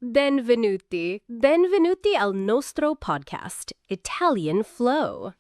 Benvenuti. Benvenuti al nostro podcast, Italian Flow.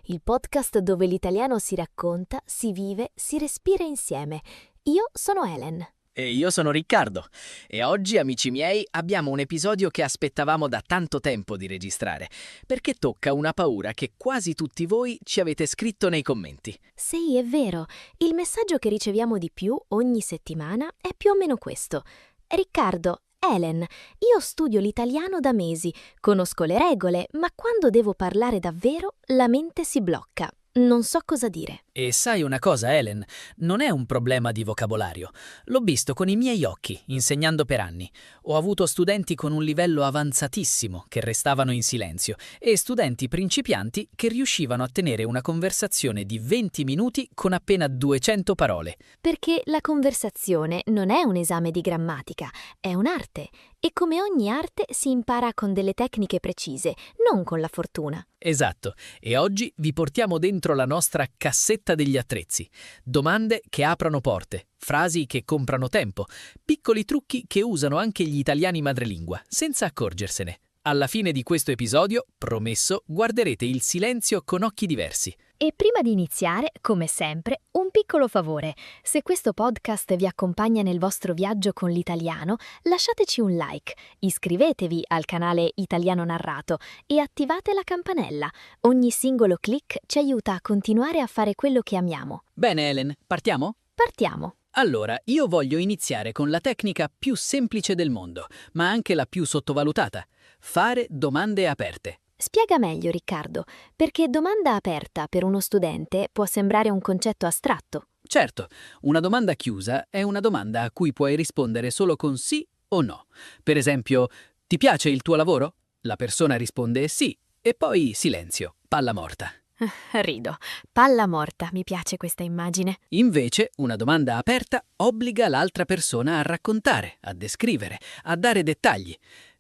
Il podcast dove l'italiano si racconta, si vive, si respira insieme. Io sono Helen. E io sono Riccardo e oggi, amici miei, abbiamo un episodio che aspettavamo da tanto tempo di registrare, perché tocca una paura che quasi tutti voi ci avete scritto nei commenti. Sì, è vero. Il messaggio che riceviamo di più ogni settimana è più o meno questo. Riccardo, Helen, io studio l'italiano da mesi, conosco le regole, ma quando devo parlare davvero la mente si blocca. Non so cosa dire. E sai una cosa, Helen? Non è un problema di vocabolario. L'ho visto con i miei occhi, insegnando per anni. Ho avuto studenti con un livello avanzatissimo che restavano in silenzio e studenti principianti che riuscivano a tenere una conversazione di 20 minuti con appena 200 parole. Perché la conversazione non è un esame di grammatica, è un'arte. E come ogni arte si impara con delle tecniche precise, non con la fortuna. Esatto, e oggi vi portiamo dentro la nostra cassetta degli attrezzi. Domande che aprono porte, frasi che comprano tempo, piccoli trucchi che usano anche gli italiani madrelingua, senza accorgersene. Alla fine di questo episodio, promesso, guarderete il silenzio con occhi diversi. E prima di iniziare, come sempre, un piccolo favore. Se questo podcast vi accompagna nel vostro viaggio con l'italiano, lasciateci un like, iscrivetevi al canale Italiano Narrato e attivate la campanella. Ogni singolo click ci aiuta a continuare a fare quello che amiamo. Bene, Helen, partiamo? Partiamo! Allora, io voglio iniziare con la tecnica più semplice del mondo, ma anche la più sottovalutata: fare domande aperte. Spiega meglio, Riccardo, perché domanda aperta per uno studente può sembrare un concetto astratto. Certo, una domanda chiusa è una domanda a cui puoi rispondere solo con sì o no. Per esempio, ti piace il tuo lavoro? La persona risponde sì, e poi silenzio, palla morta. Rido. Palla morta, mi piace questa immagine. Invece, una domanda aperta obbliga l'altra persona a raccontare, a descrivere, a dare dettagli.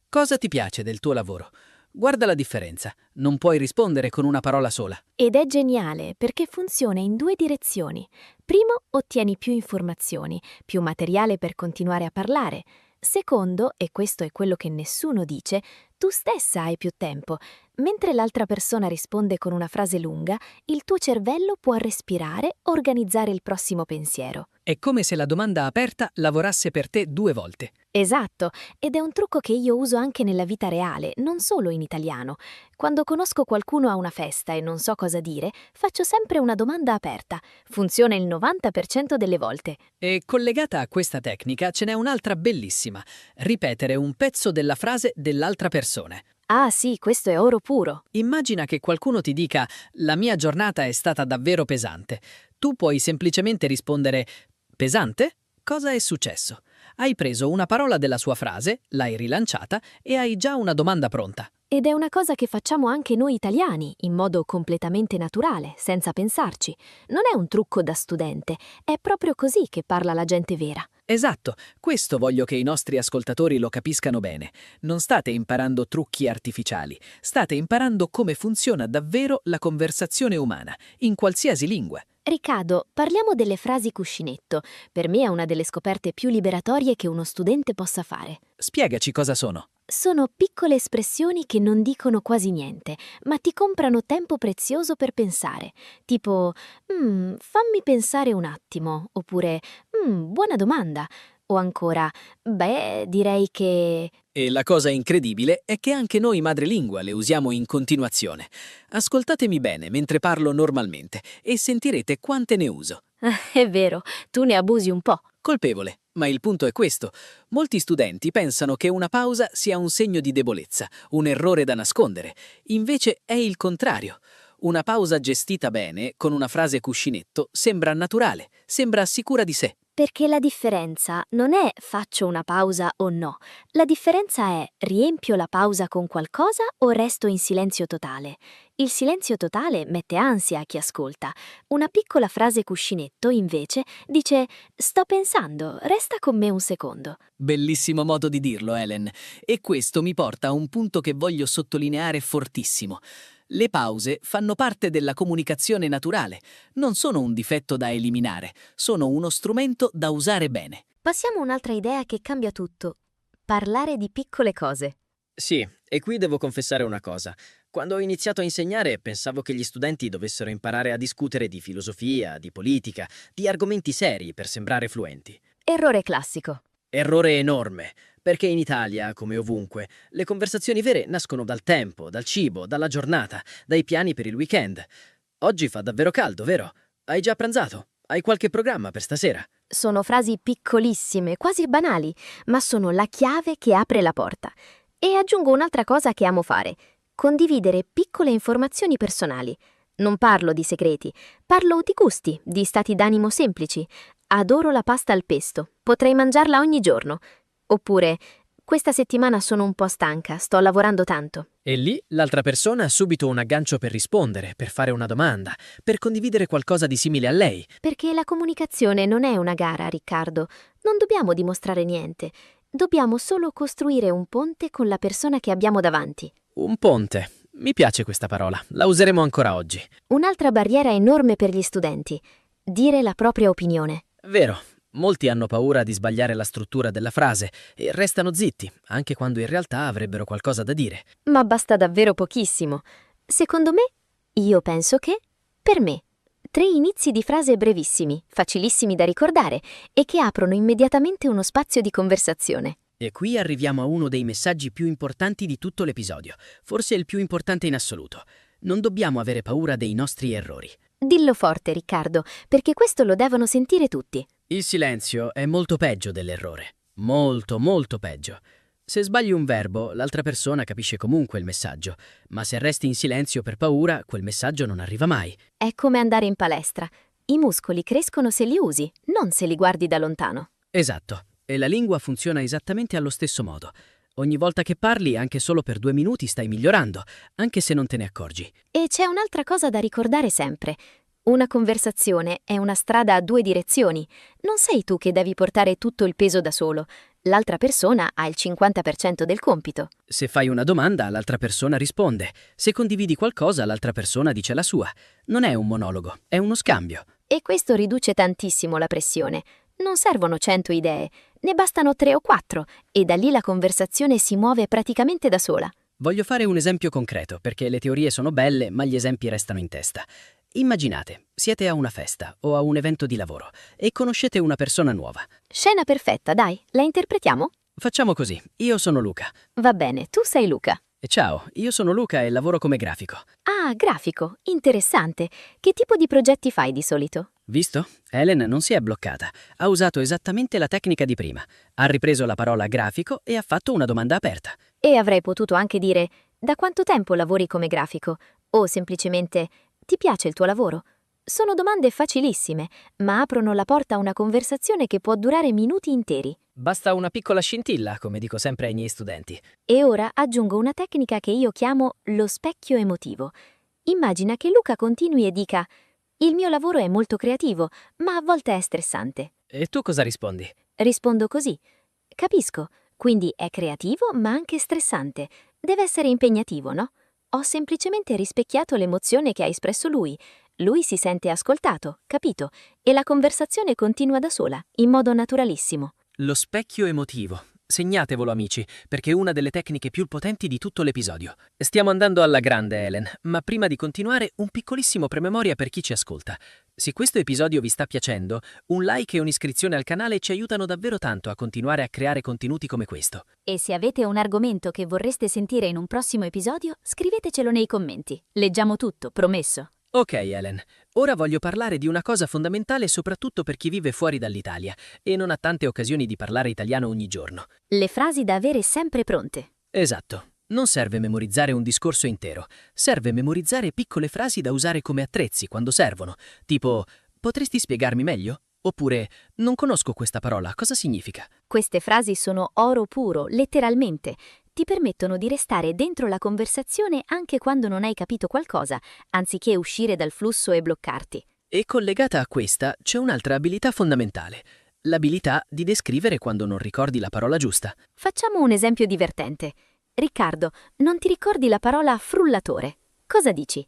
Cosa ti piace del tuo lavoro? Guarda la differenza, non puoi rispondere con una parola sola. Ed è geniale perché funziona in due direzioni. Primo, ottieni più informazioni, più materiale per continuare a parlare. Secondo, e questo è quello che nessuno dice, tu stessa hai più tempo. Mentre l'altra persona risponde con una frase lunga, il tuo cervello può respirare, organizzare il prossimo pensiero. È come se la domanda aperta lavorasse per te 2 volte. Esatto, ed è un trucco che io uso anche nella vita reale, non solo in italiano. Quando conosco qualcuno a una festa e non so cosa dire, faccio sempre una domanda aperta. Funziona il 90% delle volte. E collegata a questa tecnica ce n'è un'altra bellissima: ripetere un pezzo della frase dell'altra persona. Ah sì, questo è oro puro. Immagina che qualcuno ti dica: la mia giornata è stata davvero pesante. Tu puoi semplicemente rispondere: pesante? Cosa è successo? Hai preso una parola della sua frase, l'hai rilanciata e hai già una domanda pronta. Ed è una cosa che facciamo anche noi italiani, in modo completamente naturale, senza pensarci. Non è un trucco da studente, è proprio così che parla la gente vera. Esatto, questo voglio che i nostri ascoltatori lo capiscano bene. Non state imparando trucchi artificiali, state imparando come funziona davvero la conversazione umana, in qualsiasi lingua. Riccardo, parliamo delle frasi cuscinetto. Per me è una delle scoperte più liberatorie che uno studente possa fare. Spiegaci cosa sono. Sono piccole espressioni che non dicono quasi niente, ma ti comprano tempo prezioso per pensare. Tipo, fammi pensare un attimo, oppure, buona domanda. O ancora, direi che... E la cosa incredibile è che anche noi madrelingua le usiamo in continuazione. Ascoltatemi bene mentre parlo normalmente e sentirete quante ne uso. È vero, tu ne abusi un po'. Colpevole, ma il punto è questo: molti studenti pensano che una pausa sia un segno di debolezza, un errore da nascondere. Invece è il contrario. Una pausa gestita bene, con una frase cuscinetto, sembra naturale, sembra sicura di sé. Perché la differenza non è faccio una pausa o no. La differenza è riempio la pausa con qualcosa o resto in silenzio totale. Il silenzio totale mette ansia a chi ascolta. Una piccola frase cuscinetto, invece, dice sto pensando, resta con me un secondo. Bellissimo modo di dirlo, Helen. E questo mi porta a un punto che voglio sottolineare fortissimo. Le pause fanno parte della comunicazione naturale, non sono un difetto da eliminare, sono uno strumento da usare bene. Passiamo a un'altra idea che cambia tutto. Parlare di piccole cose. Sì, e qui devo confessare una cosa. Quando ho iniziato a insegnare pensavo che gli studenti dovessero imparare a discutere di filosofia, di politica, di argomenti seri per sembrare fluenti. Errore classico. Errore enorme, perché in Italia, come ovunque, le conversazioni vere nascono dal tempo, dal cibo, dalla giornata, dai piani per il weekend. Oggi fa davvero caldo, vero? Hai già pranzato? Hai qualche programma per stasera? Sono frasi piccolissime, quasi banali, ma sono la chiave che apre la porta. E aggiungo un'altra cosa che amo fare: condividere piccole informazioni personali. Non parlo di segreti, parlo di gusti, di stati d'animo semplici. Adoro la pasta al pesto, potrei mangiarla ogni giorno. Oppure, questa settimana sono un po' stanca, sto lavorando tanto. E lì l'altra persona ha subito un aggancio per rispondere, per fare una domanda, per condividere qualcosa di simile a lei. Perché la comunicazione non è una gara, Riccardo. Non dobbiamo dimostrare niente. Dobbiamo solo costruire un ponte con la persona che abbiamo davanti. Un ponte. Mi piace questa parola, la useremo ancora oggi. Un'altra barriera enorme per gli studenti: dire la propria opinione. Vero, molti hanno paura di sbagliare la struttura della frase e restano zitti, anche quando in realtà avrebbero qualcosa da dire. Ma basta davvero pochissimo. Secondo me, io penso che, per me, 3 inizi di frase brevissimi, facilissimi da ricordare e che aprono immediatamente uno spazio di conversazione. E qui arriviamo a uno dei messaggi più importanti di tutto l'episodio, forse il più importante in assoluto. Non dobbiamo avere paura dei nostri errori. Dillo forte, Riccardo, perché questo lo devono sentire tutti. Il silenzio è molto peggio dell'errore. Molto, molto peggio. Se sbagli un verbo, l'altra persona capisce comunque il messaggio, ma se resti in silenzio per paura, quel messaggio non arriva mai. È come andare in palestra. I muscoli crescono se li usi, non se li guardi da lontano. Esatto, e la lingua funziona esattamente allo stesso modo. Ogni volta che parli, anche solo per 2 minuti, stai migliorando, anche se non te ne accorgi. E c'è un'altra cosa da ricordare sempre. Una conversazione è una strada a 2 direzioni. Non sei tu che devi portare tutto il peso da solo. L'altra persona ha il 50% del compito. Se fai una domanda, l'altra persona risponde. Se condividi qualcosa, l'altra persona dice la sua. Non è un monologo, è uno scambio. E questo riduce tantissimo la pressione. Non servono 100 idee, ne bastano 3 o 4 e da lì la conversazione si muove praticamente da sola. Voglio fare un esempio concreto, perché le teorie sono belle, ma gli esempi restano in testa. Immaginate, siete a una festa o a un evento di lavoro e conoscete una persona nuova. Scena perfetta, dai, la interpretiamo? Facciamo così, io sono Luca. Va bene, tu sei Luca. E ciao, io sono Luca e lavoro come grafico. Ah, grafico, interessante. Che tipo di progetti fai di solito? Visto? Helen non si è bloccata. Ha usato esattamente la tecnica di prima. Ha ripreso la parola grafico e ha fatto una domanda aperta. E avrei potuto anche dire: da quanto tempo lavori come grafico? O semplicemente: ti piace il tuo lavoro? Sono domande facilissime, ma aprono la porta a una conversazione che può durare minuti interi. Basta una piccola scintilla, come dico sempre ai miei studenti. E ora aggiungo una tecnica che io chiamo lo specchio emotivo. Immagina che Luca continui e dica: il mio lavoro è molto creativo, ma a volte è stressante. E tu cosa rispondi? Rispondo così: capisco, quindi è creativo ma anche stressante. Deve essere impegnativo, no? Ho semplicemente rispecchiato l'emozione che ha espresso lui. Lui si sente ascoltato, capito? E la conversazione continua da sola, in modo naturalissimo. Lo specchio emotivo. Segnatevelo, amici, perché è una delle tecniche più potenti di tutto l'episodio. Stiamo andando alla grande, Helen, ma prima di continuare un piccolissimo promemoria per chi ci ascolta. Se questo episodio vi sta piacendo, un like e un'iscrizione al canale ci aiutano davvero tanto a continuare a creare contenuti come questo. E se avete un argomento che vorreste sentire in un prossimo episodio, scrivetecelo nei commenti. Leggiamo tutto, promesso. Ok, Helen, ora voglio parlare di una cosa fondamentale soprattutto per chi vive fuori dall'Italia e non ha tante occasioni di parlare italiano ogni giorno. Le frasi da avere sempre pronte. Esatto. Non serve memorizzare un discorso intero, serve memorizzare piccole frasi da usare come attrezzi quando servono, tipo «Potresti spiegarmi meglio?» Oppure «Non conosco questa parola, cosa significa?» Queste frasi sono oro puro, letteralmente. Ti permettono di restare dentro la conversazione anche quando non hai capito qualcosa, anziché uscire dal flusso e bloccarti. E collegata a questa c'è un'altra abilità fondamentale, l'abilità di descrivere quando non ricordi la parola giusta. Facciamo un esempio divertente. Riccardo, non ti ricordi la parola frullatore? Cosa dici?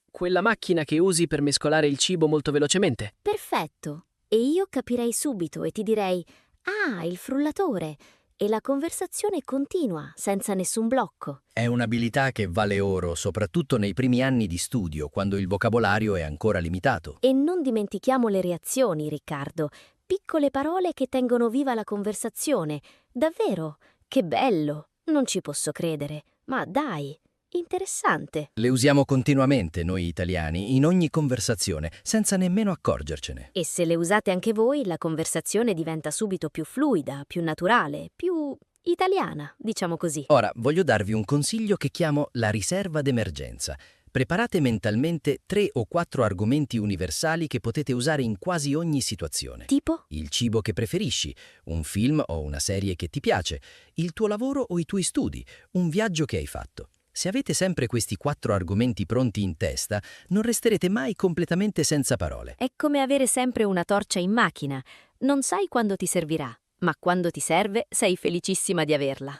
Quella macchina che usi per mescolare il cibo molto velocemente. Perfetto. E io capirei subito e ti direi: ah, il frullatore. e la conversazione continua, senza nessun blocco. È un'abilità che vale oro, soprattutto nei primi anni di studio, quando il vocabolario è ancora limitato. E non dimentichiamo le reazioni, Riccardo. Piccole parole che tengono viva la conversazione. Davvero? Che bello! Non ci posso credere. Ma dai, interessante. Le usiamo continuamente noi italiani, in ogni conversazione, senza nemmeno accorgercene. E se le usate anche voi, la conversazione diventa subito più fluida, più naturale, più italiana, diciamo così. Ora, voglio darvi un consiglio che chiamo la riserva d'emergenza. Preparate mentalmente 3 o 4 argomenti universali che potete usare in quasi ogni situazione. Tipo? Il cibo che preferisci, un film o una serie che ti piace, il tuo lavoro o i tuoi studi, un viaggio che hai fatto. Se avete sempre questi 4 argomenti pronti in testa, non resterete mai completamente senza parole. È come avere sempre una torcia in macchina. Non sai quando ti servirà, ma quando ti serve sei felicissima di averla.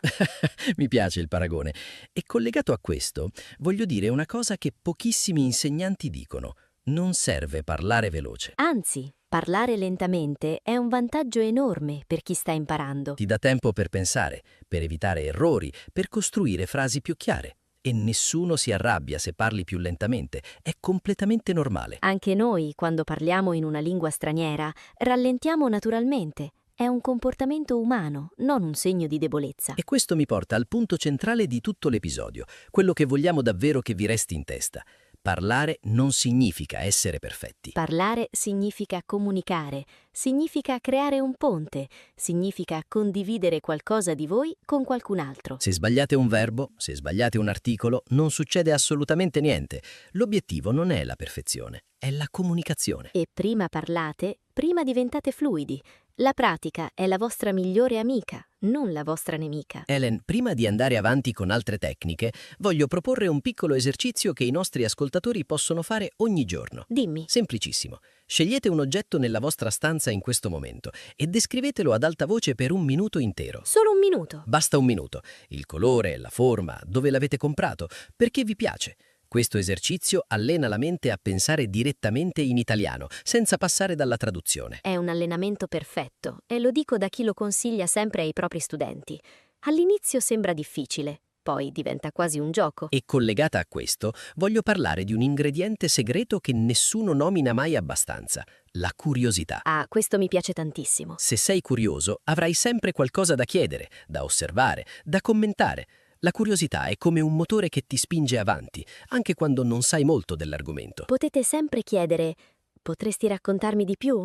Mi piace il paragone. E collegato a questo, voglio dire una cosa che pochissimi insegnanti dicono. Non serve parlare veloce. Anzi, parlare lentamente è un vantaggio enorme per chi sta imparando. Ti dà tempo per pensare, per evitare errori, per costruire frasi più chiare. E nessuno si arrabbia se parli più lentamente. È completamente normale. Anche noi, quando parliamo in una lingua straniera, rallentiamo naturalmente. È un comportamento umano, non un segno di debolezza. E questo mi porta al punto centrale di tutto l'episodio, quello che vogliamo davvero che vi resti in testa. Parlare non significa essere perfetti. Parlare significa comunicare, significa creare un ponte, significa condividere qualcosa di voi con qualcun altro. Se sbagliate un verbo, se sbagliate un articolo, non succede assolutamente niente. L'obiettivo non è la perfezione, è la comunicazione. E prima parlate, prima diventate fluidi. La pratica è la vostra migliore amica, non la vostra nemica. Helen, prima di andare avanti con altre tecniche, voglio proporre un piccolo esercizio che i nostri ascoltatori possono fare ogni giorno. Dimmi. Semplicissimo. Scegliete un oggetto nella vostra stanza in questo momento e descrivetelo ad alta voce per 1 minuto intero. Solo 1 minuto. Basta 1 minuto. Il colore, la forma, dove l'avete comprato, perché vi piace. Questo esercizio allena la mente a pensare direttamente in italiano, senza passare dalla traduzione. È un allenamento perfetto e lo dico da chi lo consiglia sempre ai propri studenti. All'inizio sembra difficile, poi diventa quasi un gioco. E collegata a questo, voglio parlare di un ingrediente segreto che nessuno nomina mai abbastanza: la curiosità. Ah, questo mi piace tantissimo. Se sei curioso, avrai sempre qualcosa da chiedere, da osservare, da commentare. La curiosità è come un motore che ti spinge avanti, anche quando non sai molto dell'argomento. Potete sempre chiedere: potresti raccontarmi di più?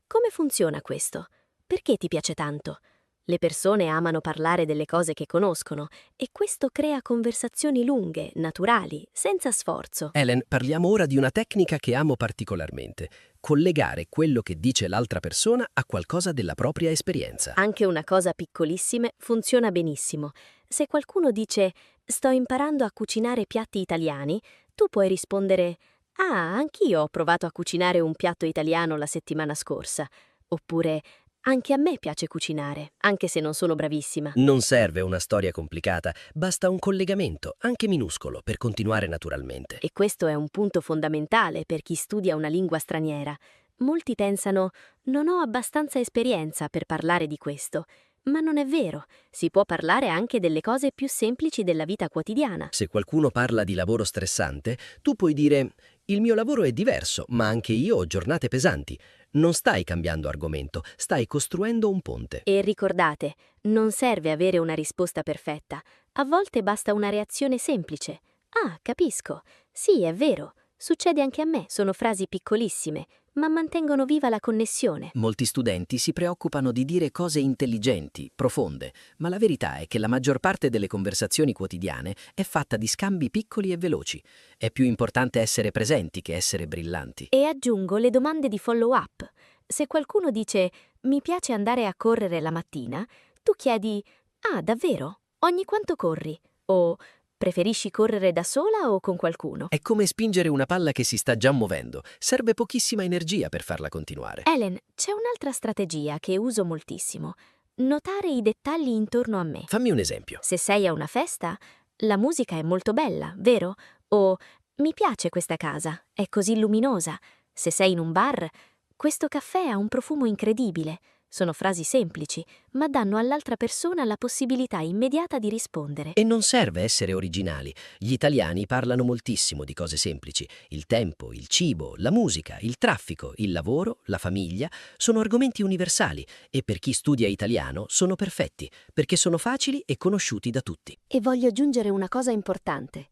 Come funziona questo? Perché ti piace tanto? Le persone amano parlare delle cose che conoscono e questo crea conversazioni lunghe, naturali, senza sforzo. Helen, parliamo ora di una tecnica che amo particolarmente: collegare quello che dice l'altra persona a qualcosa della propria esperienza. Anche una cosa piccolissima funziona benissimo. Se qualcuno dice «sto imparando a cucinare piatti italiani», tu puoi rispondere «ah, anch'io ho provato a cucinare un piatto italiano la settimana scorsa», oppure «anche a me piace cucinare, anche se non sono bravissima». Non serve una storia complicata, basta un collegamento, anche minuscolo, per continuare naturalmente. E questo è un punto fondamentale per chi studia una lingua straniera. Molti pensano «non ho abbastanza esperienza per parlare di questo». Ma non è vero, si può parlare anche delle cose più semplici della vita quotidiana. Se qualcuno parla di lavoro stressante, tu puoi dire: il mio lavoro è diverso, ma anche io ho giornate pesanti. Non stai cambiando argomento, stai costruendo un ponte. E ricordate, non serve avere una risposta perfetta. A volte basta una reazione semplice. Ah, capisco. Sì, è vero. Succede anche a me, sono frasi piccolissime, ma mantengono viva la connessione. Molti studenti si preoccupano di dire cose intelligenti, profonde, ma la verità è che la maggior parte delle conversazioni quotidiane è fatta di scambi piccoli e veloci. È più importante essere presenti che essere brillanti. E aggiungo le domande di follow-up. Se qualcuno dice «mi piace andare a correre la mattina», tu chiedi «ah, davvero? Ogni quanto corri?» o «preferisci correre da sola o con qualcuno?» È come spingere una palla che si sta già muovendo. Serve pochissima energia per farla continuare. Helen, c'è un'altra strategia che uso moltissimo. Notare i dettagli intorno a me. Fammi un esempio. Se sei a una festa, la musica è molto bella, vero? O mi piace questa casa, è così luminosa. Se sei in un bar, questo caffè ha un profumo incredibile. Sono frasi semplici, ma danno all'altra persona la possibilità immediata di rispondere. E non serve essere originali. Gli italiani parlano moltissimo di cose semplici. Il tempo, il cibo, la musica, il traffico, il lavoro, la famiglia sono argomenti universali e per chi studia italiano sono perfetti, perché sono facili e conosciuti da tutti. E voglio aggiungere una cosa importante.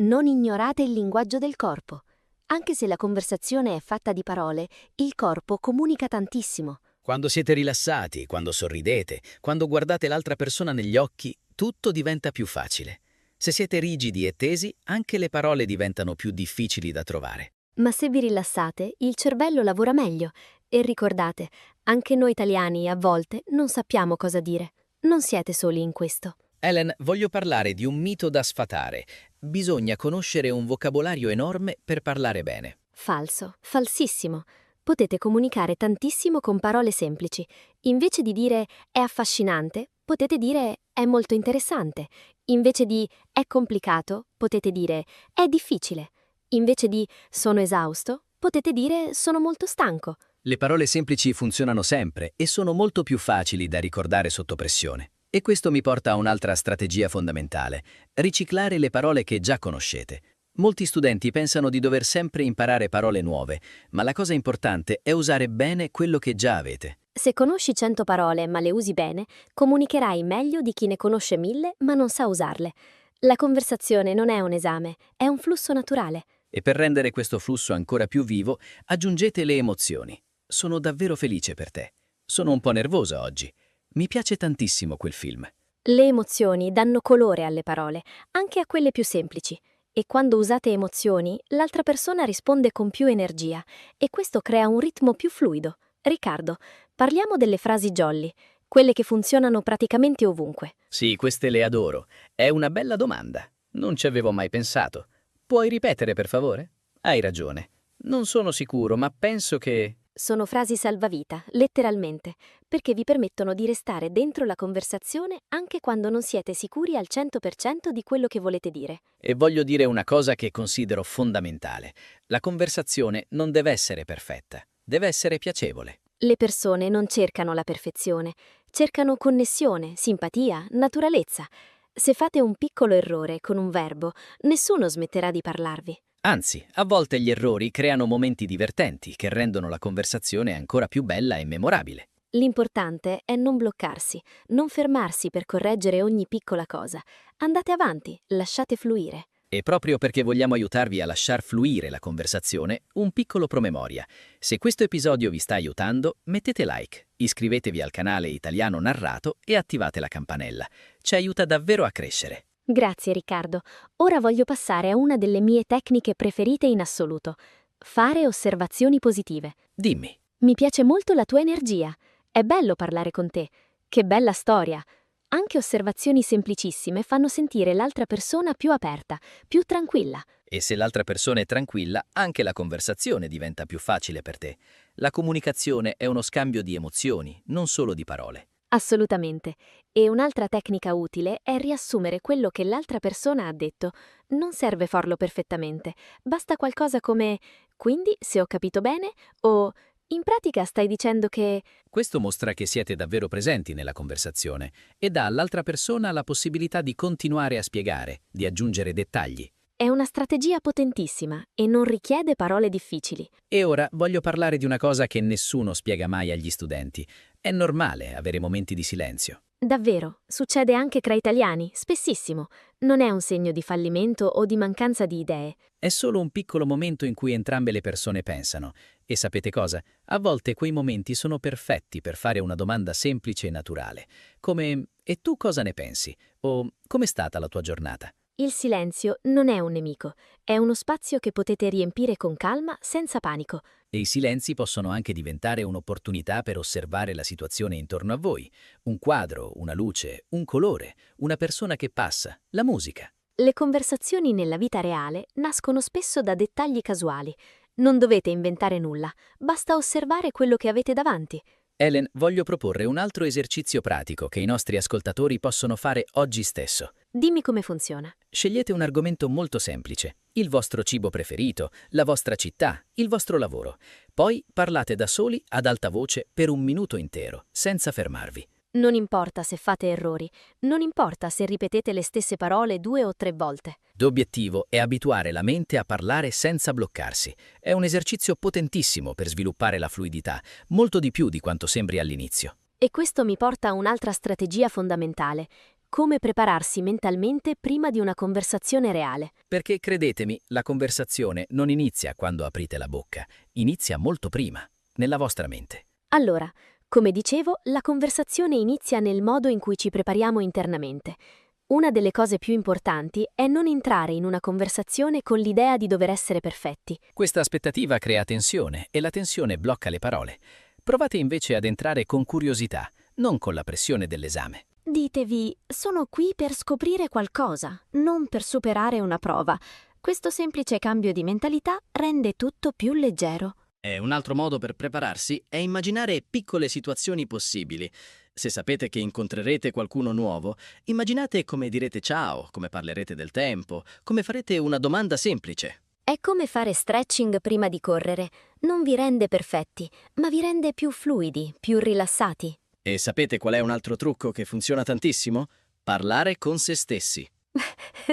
Non ignorate il linguaggio del corpo. Anche se la conversazione è fatta di parole, il corpo comunica tantissimo. Quando siete rilassati, quando sorridete, quando guardate l'altra persona negli occhi, tutto diventa più facile. Se siete rigidi e tesi, anche le parole diventano più difficili da trovare. Ma se vi rilassate, il cervello lavora meglio. E ricordate, anche noi italiani a volte non sappiamo cosa dire. Non siete soli in questo. Ellen, voglio parlare di un mito da sfatare. Bisogna conoscere un vocabolario enorme per parlare bene. Falso, falsissimo. Potete comunicare tantissimo con parole semplici. Invece di dire è affascinante, potete dire è molto interessante. Invece di è complicato, potete dire è difficile. Invece di sono esausto, potete dire sono molto stanco. Le parole semplici funzionano sempre e sono molto più facili da ricordare sotto pressione. E questo mi porta a un'altra strategia fondamentale: riciclare le parole che già conoscete. Molti studenti pensano di dover sempre imparare parole nuove, ma la cosa importante è usare bene quello che già avete. Se conosci 100 parole ma le usi bene, comunicherai meglio di chi ne conosce 1000 ma non sa usarle. La conversazione non è un esame, è un flusso naturale. E per rendere questo flusso ancora più vivo, aggiungete le emozioni. Sono davvero felice per te. Sono un po' nervosa oggi. Mi piace tantissimo quel film. Le emozioni danno colore alle parole, anche a quelle più semplici. E quando usate emozioni, l'altra persona risponde con più energia e questo crea un ritmo più fluido. Riccardo, parliamo delle frasi jolly, quelle che funzionano praticamente ovunque. Sì, queste le adoro. È una bella domanda. Non ci avevo mai pensato. Puoi ripetere, per favore? Hai ragione. Non sono sicuro, ma penso che... Sono frasi salvavita, letteralmente, perché vi permettono di restare dentro la conversazione anche quando non siete sicuri al 100% di quello che volete dire. E voglio dire una cosa che considero fondamentale. La conversazione non deve essere perfetta, deve essere piacevole. Le persone non cercano la perfezione, cercano connessione, simpatia, naturalezza. Se fate un piccolo errore con un verbo, nessuno smetterà di parlarvi. Anzi, a volte gli errori creano momenti divertenti che rendono la conversazione ancora più bella e memorabile. L'importante è non bloccarsi, non fermarsi per correggere ogni piccola cosa. Andate avanti, lasciate fluire. E proprio perché vogliamo aiutarvi a lasciar fluire la conversazione, un piccolo promemoria. Se questo episodio vi sta aiutando, mettete like, iscrivetevi al canale Italiano Narrato e attivate la campanella. Ci aiuta davvero a crescere. Grazie Riccardo. Ora voglio passare a una delle mie tecniche preferite in assoluto. Fare osservazioni positive. Dimmi. Mi piace molto la tua energia. È bello parlare con te. Che bella storia. Anche osservazioni semplicissime fanno sentire l'altra persona più aperta, più tranquilla. E se l'altra persona è tranquilla, anche la conversazione diventa più facile per te. La comunicazione è uno scambio di emozioni, non solo di parole. Assolutamente. E un'altra tecnica utile è riassumere quello che l'altra persona ha detto. Non serve farlo perfettamente. Basta qualcosa come «quindi, se ho capito bene» o «in pratica stai dicendo che...» Questo mostra che siete davvero presenti nella conversazione e dà all'altra persona la possibilità di continuare a spiegare, di aggiungere dettagli. È una strategia potentissima e non richiede parole difficili. E ora voglio parlare di una cosa che nessuno spiega mai agli studenti. È normale avere momenti di silenzio. Davvero, succede anche tra italiani, spessissimo. Non è un segno di fallimento o di mancanza di idee. È solo un piccolo momento in cui entrambe le persone pensano. E sapete cosa? A volte quei momenti sono perfetti per fare una domanda semplice e naturale. Come «E tu cosa ne pensi?» o «Com'è stata la tua giornata?» Il silenzio non è un nemico, è uno spazio che potete riempire con calma, senza panico. E i silenzi possono anche diventare un'opportunità per osservare la situazione intorno a voi. Un quadro, una luce, un colore, una persona che passa, la musica. Le conversazioni nella vita reale nascono spesso da dettagli casuali. Non dovete inventare nulla, basta osservare quello che avete davanti. Ellen, voglio proporre un altro esercizio pratico che i nostri ascoltatori possono fare oggi stesso. Dimmi come funziona. Scegliete un argomento molto semplice, il vostro cibo preferito, la vostra città, il vostro lavoro. Poi parlate da soli ad alta voce per 1 minuto intero, senza fermarvi. Non importa se fate errori, non importa se ripetete le stesse parole 2 o 3 volte. L'obiettivo è abituare la mente a parlare senza bloccarsi. È un esercizio potentissimo per sviluppare la fluidità, molto di più di quanto sembri all'inizio. E questo mi porta a un'altra strategia fondamentale: come prepararsi mentalmente prima di una conversazione reale. Perché credetemi, la conversazione non inizia quando aprite la bocca, inizia molto prima, nella vostra mente. Allora, come dicevo, la conversazione inizia nel modo in cui ci prepariamo internamente. Una delle cose più importanti è non entrare in una conversazione con l'idea di dover essere perfetti. Questa aspettativa crea tensione e la tensione blocca le parole. Provate invece ad entrare con curiosità, non con la pressione dell'esame. Ditevi: sono qui per scoprire qualcosa, non per superare una prova. Questo semplice cambio di mentalità rende tutto più leggero. E un altro modo per prepararsi è immaginare piccole situazioni possibili. Se sapete che incontrerete qualcuno nuovo, immaginate come direte ciao, come parlerete del tempo, come farete una domanda semplice. È come fare stretching prima di correre. Non vi rende perfetti, ma vi rende più fluidi, più rilassati. E sapete qual è un altro trucco che funziona tantissimo? Parlare con se stessi.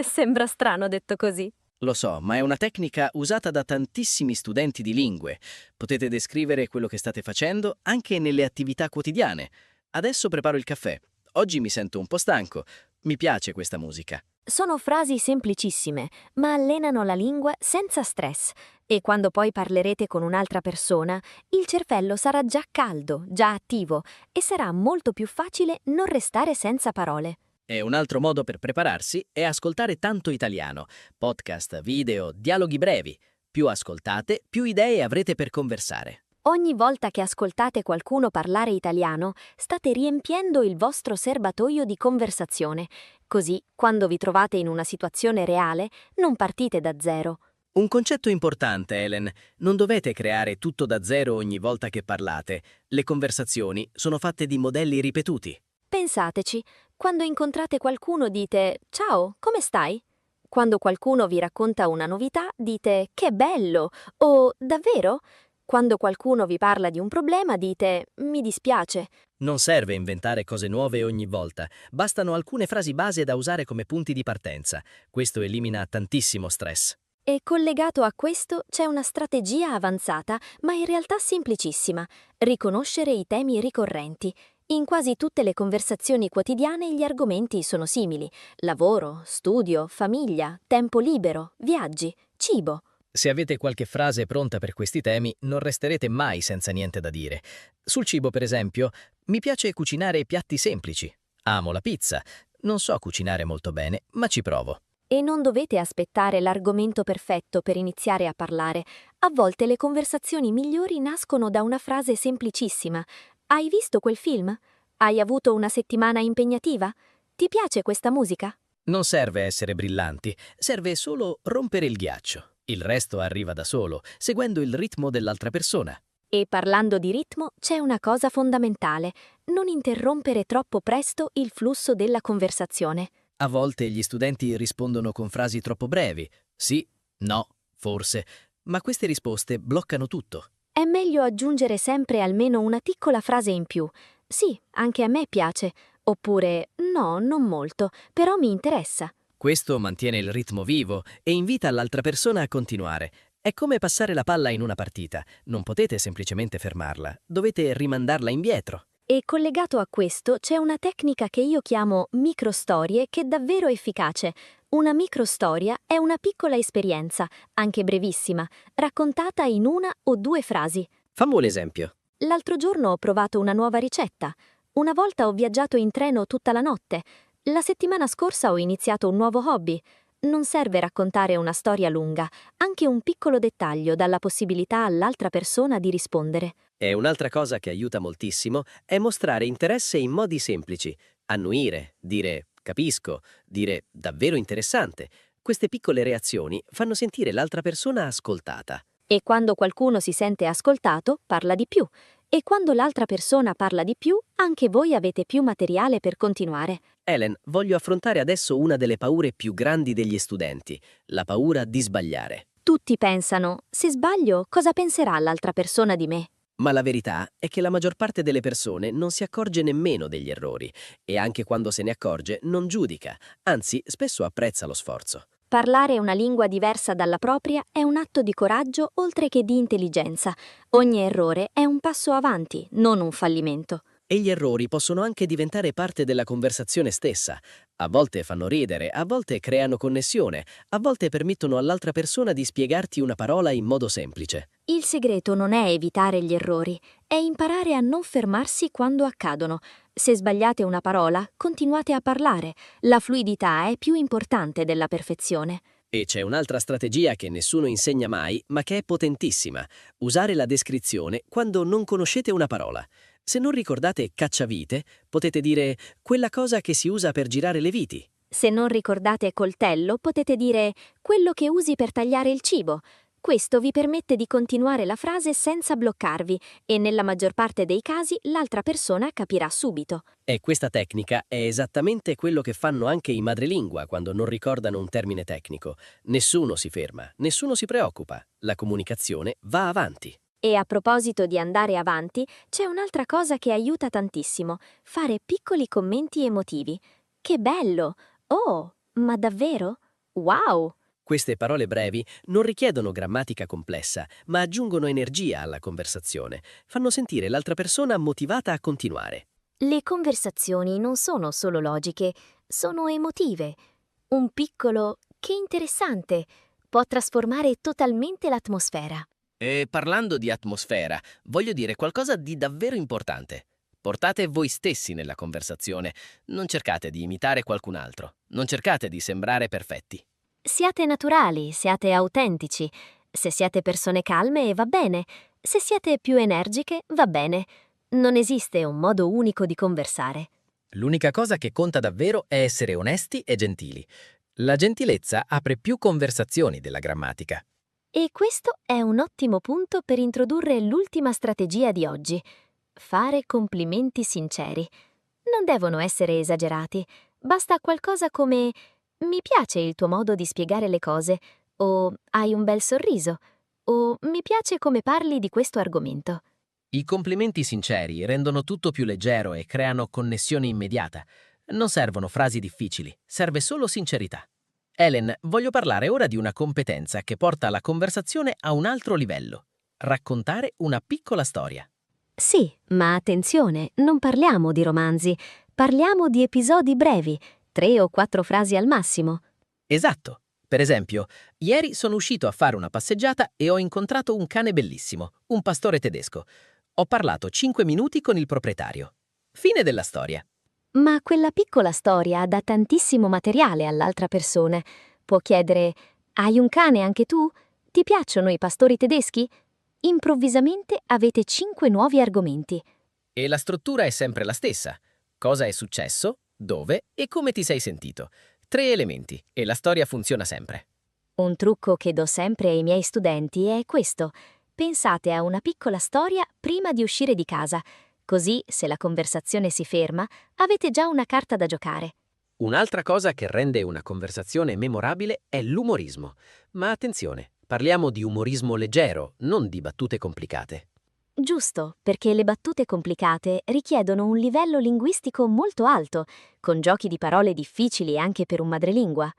Sembra strano detto così. Lo so, ma è una tecnica usata da tantissimi studenti di lingue. Potete descrivere quello che state facendo anche nelle attività quotidiane. Adesso preparo il caffè. Oggi mi sento un po' stanco. Mi piace questa musica. Sono frasi semplicissime, ma allenano la lingua senza stress. E quando poi parlerete con un'altra persona, il cervello sarà già caldo, già attivo, e sarà molto più facile non restare senza parole. E un altro modo per prepararsi è ascoltare tanto italiano. Podcast, video, dialoghi brevi. Più ascoltate, più idee avrete per conversare. Ogni volta che ascoltate qualcuno parlare italiano, state riempiendo il vostro serbatoio di conversazione. Così, quando vi trovate in una situazione reale, non partite da zero. Un concetto importante, Helen. Non dovete creare tutto da zero ogni volta che parlate. Le conversazioni sono fatte di modelli ripetuti. Pensateci, quando incontrate qualcuno dite «Ciao, come stai?». Quando qualcuno vi racconta una novità dite «Che bello!» o «Davvero?». Quando qualcuno vi parla di un problema dite «Mi dispiace». Non serve inventare cose nuove ogni volta, bastano alcune frasi base da usare come punti di partenza. Questo elimina tantissimo stress. E collegato a questo c'è una strategia avanzata, ma in realtà semplicissima: riconoscere i temi ricorrenti. In quasi tutte le conversazioni quotidiane gli argomenti sono simili: lavoro, studio, famiglia, tempo libero, viaggi, cibo. Se avete qualche frase pronta per questi temi, non resterete mai senza niente da dire. Sul cibo, per esempio, mi piace cucinare piatti semplici. Amo la pizza. Non so cucinare molto bene, ma ci provo. E non dovete aspettare l'argomento perfetto per iniziare a parlare. A volte le conversazioni migliori nascono da una frase semplicissima. Hai visto quel film? Hai avuto una settimana impegnativa? Ti piace questa musica? Non serve essere brillanti, serve solo rompere il ghiaccio. Il resto arriva da solo, seguendo il ritmo dell'altra persona. E parlando di ritmo, c'è una cosa fondamentale: non interrompere troppo presto il flusso della conversazione. A volte gli studenti rispondono con frasi troppo brevi. Sì, no, forse. Ma queste risposte bloccano tutto. È meglio aggiungere sempre almeno una piccola frase in più. Sì, anche a me piace. Oppure no, non molto, però mi interessa. Questo mantiene il ritmo vivo e invita l'altra persona a continuare. È come passare la palla in una partita. Non potete semplicemente fermarla, dovete rimandarla indietro. E collegato a questo c'è una tecnica che io chiamo microstorie, che è davvero efficace. Una microstoria è una piccola esperienza, anche brevissima, raccontata in 1 o 2 frasi. Fammi un esempio. L'altro giorno ho provato una nuova ricetta. Una volta ho viaggiato in treno tutta la notte. La settimana scorsa ho iniziato un nuovo hobby. Non serve raccontare una storia lunga, anche un piccolo dettaglio dà la possibilità all'altra persona di rispondere. E un'altra cosa che aiuta moltissimo è mostrare interesse in modi semplici. Annuire, dire capisco, dire davvero interessante. Queste piccole reazioni fanno sentire l'altra persona ascoltata. E quando qualcuno si sente ascoltato, parla di più. e quando l'altra persona parla di più, anche voi avete più materiale per continuare. Helen, voglio affrontare adesso una delle paure più grandi degli studenti, la paura di sbagliare. Tutti pensano, se sbaglio, cosa penserà l'altra persona di me? Ma la verità è che la maggior parte delle persone non si accorge nemmeno degli errori e anche quando se ne accorge non giudica, anzi spesso apprezza lo sforzo. Parlare una lingua diversa dalla propria è un atto di coraggio oltre che di intelligenza. Ogni errore è un passo avanti, non un fallimento. E gli errori possono anche diventare parte della conversazione stessa. A volte fanno ridere, a volte creano connessione, a volte permettono all'altra persona di spiegarti una parola in modo semplice. Il segreto non è evitare gli errori, è imparare a non fermarsi quando accadono. Se sbagliate una parola, continuate a parlare. La fluidità è più importante della perfezione. E c'è un'altra strategia che nessuno insegna mai, ma che è potentissima: usare la descrizione quando non conoscete una parola. Se non ricordate cacciavite, potete dire quella cosa che si usa per girare le viti. Se non ricordate coltello, potete dire quello che usi per tagliare il cibo. Questo vi permette di continuare la frase senza bloccarvi e nella maggior parte dei casi l'altra persona capirà subito. E questa tecnica è esattamente quello che fanno anche i madrelingua quando non ricordano un termine tecnico. Nessuno si ferma, nessuno si preoccupa. La comunicazione va avanti. E a proposito di andare avanti, c'è un'altra cosa che aiuta tantissimo: fare piccoli commenti emotivi. Che bello! Oh, ma davvero? Wow! Queste parole brevi non richiedono grammatica complessa, ma aggiungono energia alla conversazione. Fanno sentire l'altra persona motivata a continuare. Le conversazioni non sono solo logiche, sono emotive. Un piccolo "che interessante" può trasformare totalmente l'atmosfera. E parlando di atmosfera, voglio dire qualcosa di davvero importante. Portate voi stessi nella conversazione. Non cercate di imitare qualcun altro. Non cercate di sembrare perfetti. Siate naturali, siate autentici. Se siete persone calme, va bene. Se siete più energiche, va bene. Non esiste un modo unico di conversare. L'unica cosa che conta davvero è essere onesti e gentili. La gentilezza apre più conversazioni della grammatica. E questo è un ottimo punto per introdurre l'ultima strategia di oggi: fare complimenti sinceri. Non devono essere esagerati. Basta qualcosa come "mi piace il tuo modo di spiegare le cose", o "hai un bel sorriso", o "mi piace come parli di questo argomento". I complimenti sinceri rendono tutto più leggero e creano connessione immediata. Non servono frasi difficili, serve solo sincerità. Helen, voglio parlare ora di una competenza che porta la conversazione a un altro livello: raccontare una piccola storia. Sì, ma attenzione, non parliamo di romanzi, parliamo di episodi brevi, 3 o 4 frasi al massimo. Esatto. Per esempio, ieri sono uscito a fare una passeggiata e ho incontrato un cane bellissimo, un pastore tedesco. Ho parlato 5 minuti con il proprietario. Fine della storia. Ma quella piccola storia dà tantissimo materiale all'altra persona. Può chiedere: "Hai un cane anche tu? Ti piacciono i pastori tedeschi?" Improvvisamente avete 5 nuovi argomenti. E la struttura è sempre la stessa. Cosa è successo, dove e come ti sei sentito. 3 elementi e la storia funziona sempre. Un trucco che do sempre ai miei studenti è questo: pensate a una piccola storia prima di uscire di casa. Così, se la conversazione si ferma, avete già una carta da giocare. Un'altra cosa che rende una conversazione memorabile è l'umorismo. Ma attenzione, parliamo di umorismo leggero, non di battute complicate. Giusto, perché le battute complicate richiedono un livello linguistico molto alto, con giochi di parole difficili anche per un madrelingua.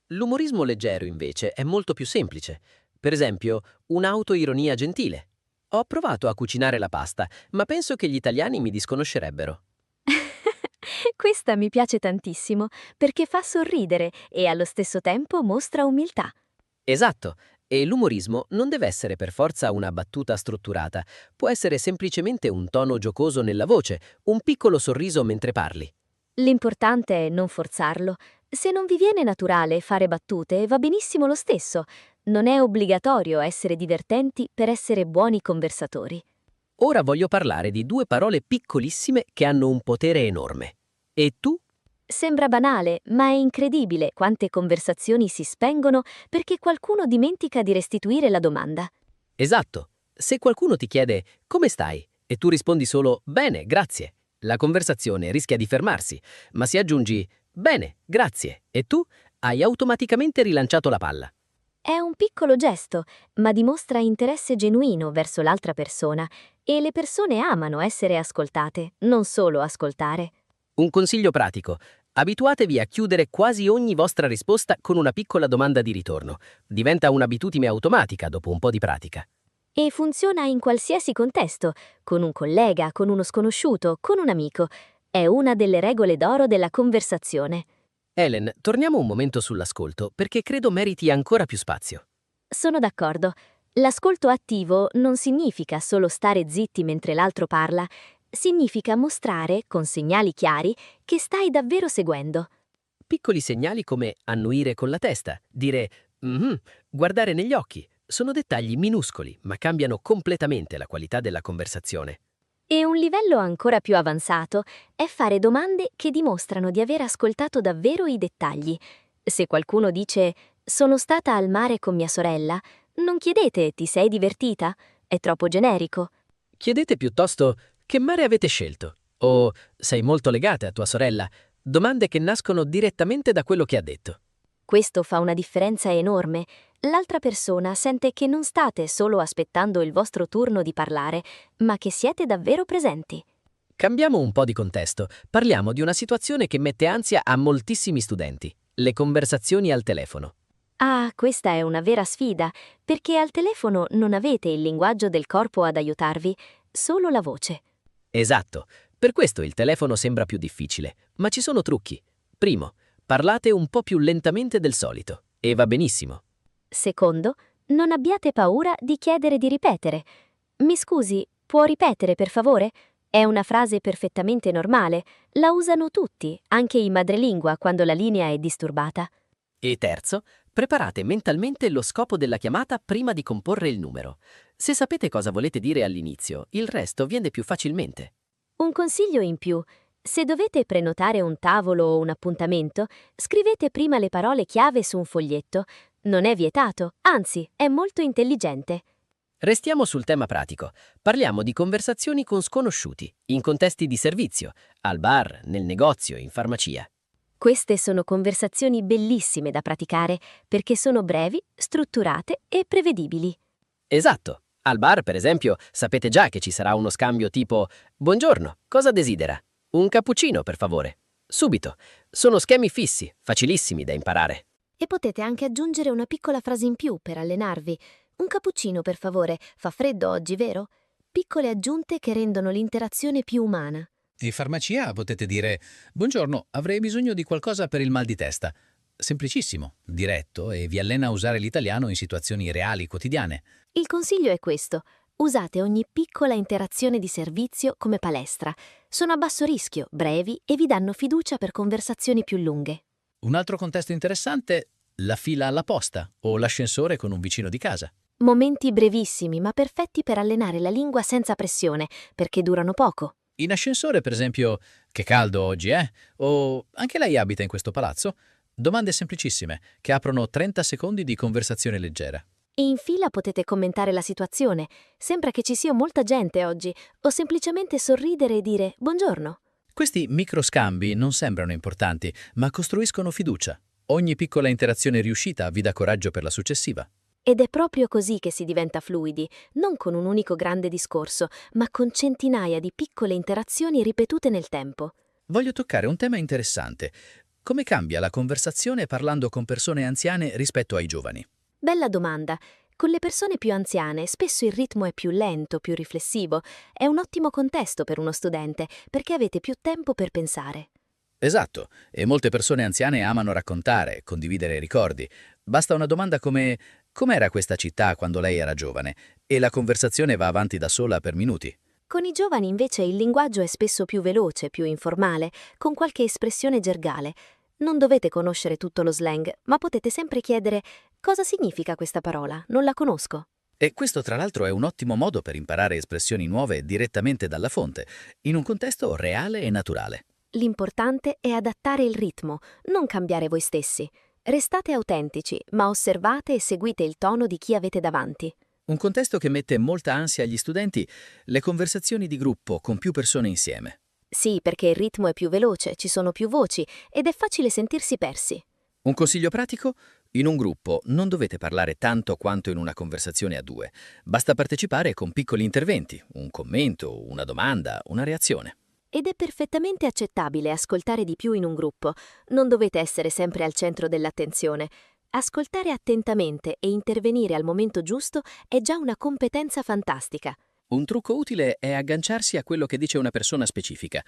L'umorismo leggero, invece, è molto più semplice. Per esempio, un'autoironia gentile. Ho provato a cucinare la pasta, ma penso che gli italiani mi disconoscerebbero. Questa mi piace tantissimo, perché fa sorridere e allo stesso tempo mostra umiltà. Esatto, e l'umorismo non deve essere per forza una battuta strutturata. Può essere semplicemente un tono giocoso nella voce, un piccolo sorriso mentre parli. L'importante è non forzarlo. Se non vi viene naturale fare battute, va benissimo lo stesso. Non è obbligatorio essere divertenti per essere buoni conversatori. Ora voglio parlare di 2 parole piccolissime che hanno un potere enorme. E tu? Sembra banale, ma è incredibile quante conversazioni si spengono perché qualcuno dimentica di restituire la domanda. Esatto. Se qualcuno ti chiede "come stai?" e tu rispondi solo «Bene, grazie». La conversazione rischia di fermarsi, ma se aggiungi «Bene, grazie» e tu hai automaticamente rilanciato la palla. È un piccolo gesto, ma dimostra interesse genuino verso l'altra persona e le persone amano essere ascoltate, non solo ascoltare. Un consiglio pratico. Abituatevi a chiudere quasi ogni vostra risposta con una piccola domanda di ritorno. Diventa un'abitudine automatica dopo un po' di pratica. E funziona in qualsiasi contesto, con un collega, con uno sconosciuto, con un amico. È una delle regole d'oro della conversazione. Helen, torniamo un momento sull'ascolto, perché credo meriti ancora più spazio. Sono d'accordo. L'ascolto attivo non significa solo stare zitti mentre l'altro parla, significa mostrare, con segnali chiari, che stai davvero seguendo. Piccoli segnali come annuire con la testa, dire «Mhm», guardare negli occhi, sono dettagli minuscoli, ma cambiano completamente la qualità della conversazione. E un livello ancora più avanzato è fare domande che dimostrano di aver ascoltato davvero i dettagli. Se qualcuno dice «Sono stata al mare con mia sorella», non chiedete «Ti sei divertita?» È troppo generico. Chiedete piuttosto «Che mare avete scelto?» o «Sei molto legata a tua sorella?» Domande che nascono direttamente da quello che ha detto. Questo fa una differenza enorme. L'altra persona sente che non state solo aspettando il vostro turno di parlare, ma che siete davvero presenti. Cambiamo un po' di contesto. Parliamo di una situazione che mette ansia a moltissimi studenti. Le conversazioni al telefono. Ah, questa è una vera sfida, perché al telefono non avete il linguaggio del corpo ad aiutarvi, solo la voce. Esatto. Per questo il telefono sembra più difficile, ma ci sono trucchi. Primo, parlate un po' più lentamente del solito, e va benissimo. Secondo, non abbiate paura di chiedere di ripetere. Mi scusi, può ripetere per favore? È una frase perfettamente normale. La usano tutti, anche i madrelingua, quando la linea è disturbata. E terzo, preparate mentalmente lo scopo della chiamata prima di comporre il numero. Se sapete cosa volete dire all'inizio, il resto viene più facilmente. Un consiglio in più. Se dovete prenotare un tavolo o un appuntamento, scrivete prima le parole chiave su un foglietto. Non è vietato, anzi, è molto intelligente. Restiamo sul tema pratico. Parliamo di conversazioni con sconosciuti, in contesti di servizio, al bar, nel negozio, in farmacia. Queste sono conversazioni bellissime da praticare perché sono brevi, strutturate e prevedibili. Esatto. Al bar, per esempio, sapete già che ci sarà uno scambio tipo «Buongiorno, cosa desidera? Un cappuccino, per favore». Subito. Sono schemi fissi, facilissimi da imparare. E potete anche aggiungere una piccola frase in più per allenarvi. Un cappuccino, per favore. Fa freddo oggi, vero? Piccole aggiunte che rendono l'interazione più umana. In farmacia potete dire «Buongiorno, avrei bisogno di qualcosa per il mal di testa». Semplicissimo, diretto e vi allena a usare l'italiano in situazioni reali, quotidiane. Il consiglio è questo. Usate ogni piccola interazione di servizio come palestra. Sono a basso rischio, brevi e vi danno fiducia per conversazioni più lunghe. Un altro contesto interessante, la fila alla posta o l'ascensore con un vicino di casa. Momenti brevissimi ma perfetti per allenare la lingua senza pressione, perché durano poco. In ascensore, per esempio, «Che caldo oggi, eh?» O «Anche lei abita in questo palazzo?» Domande semplicissime che aprono 30 secondi di conversazione leggera. E in fila potete commentare la situazione. Sembra che ci sia molta gente oggi, o semplicemente sorridere e dire «Buongiorno». Questi microscambi non sembrano importanti, ma costruiscono fiducia. Ogni piccola interazione riuscita vi dà coraggio per la successiva. Ed è proprio così che si diventa fluidi, non con un unico grande discorso, ma con centinaia di piccole interazioni ripetute nel tempo. Voglio toccare un tema interessante. Come cambia la conversazione parlando con persone anziane rispetto ai giovani? Bella domanda. Con le persone più anziane spesso il ritmo è più lento, più riflessivo. È un ottimo contesto per uno studente, perché avete più tempo per pensare. Esatto, e molte persone anziane amano raccontare, condividere ricordi. Basta una domanda come «Com'era questa città quando lei era giovane?» e la conversazione va avanti da sola per minuti. Con i giovani invece il linguaggio è spesso più veloce, più informale, con qualche espressione gergale. Non dovete conoscere tutto lo slang, ma potete sempre chiedere «Cosa significa questa parola? Non la conosco». E questo tra l'altro è un ottimo modo per imparare espressioni nuove direttamente dalla fonte, in un contesto reale e naturale. L'importante è adattare il ritmo, non cambiare voi stessi. Restate autentici, ma osservate e seguite il tono di chi avete davanti. Un contesto che mette molta ansia agli studenti, le conversazioni di gruppo con più persone insieme. Sì, perché il ritmo è più veloce, ci sono più voci ed è facile sentirsi persi. Un consiglio pratico? In un gruppo non dovete parlare tanto quanto in una conversazione a due. Basta partecipare con piccoli interventi, un commento, una domanda, una reazione. Ed è perfettamente accettabile ascoltare di più in un gruppo. Non dovete essere sempre al centro dell'attenzione. Ascoltare attentamente e intervenire al momento giusto è già una competenza fantastica. Un trucco utile è agganciarsi a quello che dice una persona specifica.